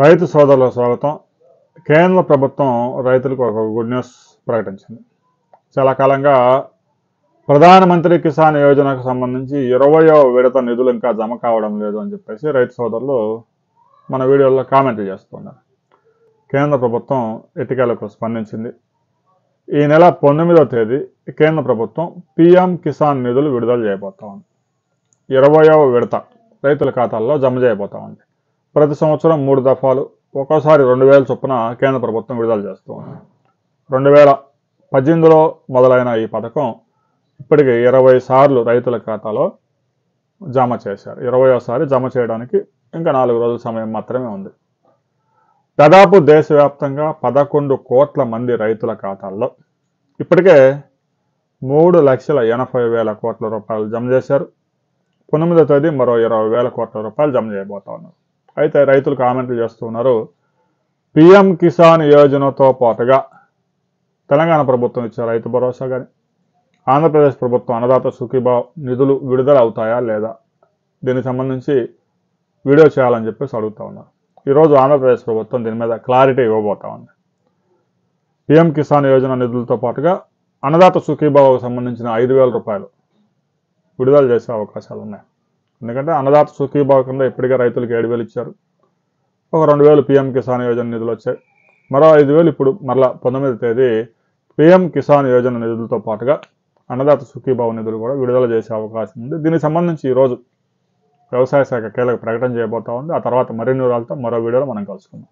రైతు సోదరుల స్వాగతం. కేంద్ర ప్రభుత్వం రైతులకు ఒక గుడ్ న్యూస్ ప్రకటించింది. చాలా కాలంగా ప్రధానమంత్రి కిసాన్ యోజనకు సంబంధించి 20వ విడత నిధులు ఇంకా జమ కావడం లేదు అని చెప్పేసి రైతు సోదరులు మన వీడియోలో కామెంట్లు చేస్తున్నారు. కేంద్ర ప్రభుత్వం ఎట్టికేలకు స్పందించింది. ఈ నెల 19వ తేదీ కేంద్ర ప్రభుత్వం పిఎం కిసాన్ నిధులు విడుదల చేయబోతా ఉంది. 20వ విడత రైతుల ఖాతాల్లో జమ చేయబోతా ఉంది. ప్రతి సంవత్సరం 3 దఫాలు ఒక్కోసారి 2000 చొప్పున కేంద్ర ప్రభుత్వం విడుదల చేస్తూ ఉంది. 2018లో మొదలైన ఈ పథకం ఇప్పటికి 20 సార్లు రైతుల ఖాతాలో జమ చేశారు. 20వసారి జమ చేయడానికి ఇంకా 4 రోజుల సమయం మాత్రమే ఉంది. దాదాపు దేశవ్యాప్తంగా 11 కోట్ల మంది రైతుల ఖాతాల్లో ఇప్పటికే 3,80,000 కోట్ల రూపాయలు జమ చేశారు. 19వ తేదీ మరో 20,000 కోట్ల రూపాయలు జమ చేయబోతా ఉన్నారు. అయితే రైతులు కామెంట్లు చేస్తున్నారు, పిఎం కిసాన్ యోజనతో పాటుగా తెలంగాణ ప్రభుత్వం ఇచ్చే రైతు భరోసా కానీ ఆంధ్రప్రదేశ్ ప్రభుత్వం అన్నదాత సుఖీభావ్ నిధులు విడుదల అవుతాయా లేదా, దీనికి సంబంధించి వీడియో చేయాలని చెప్పేసి అడుగుతూ ఉన్నారు. ఈరోజు ఆంధ్రప్రదేశ్ ప్రభుత్వం దీని మీద క్లారిటీ ఇవ్వబోతా ఉంది. పిఎం కిసాన్ యోజన నిధులతో పాటుగా అన్నదాత సుఖీభావ్కు సంబంధించిన 5,000 రూపాయలు విడుదల చేసే అవకాశాలు ఉన్నాయి. ఎందుకంటే అన్నదాత సుఖీభావ్ కింద ఇప్పటికే రైతులకు 7,000 ఇచ్చారు. ఒక 2,000 పిఎం కిసాన్ యోజన నిధులు వచ్చాయి. మరో 5,000 ఇప్పుడు మరలా 19వ తేదీ పిఎం కిసాన్ యోజన నిధులతో పాటుగా అన్నదాత సుఖీభావ్ నిధులు కూడా విడుదల చేసే అవకాశం ఉంది. దీనికి సంబంధించి ఈరోజు వ్యవసాయ శాఖ కీలక ప్రకటన చేయబోతా ఉంది. ఆ తర్వాత మరిన్ని వివరాలతో మరో వీడియోలో మనం కలుసుకుందాం.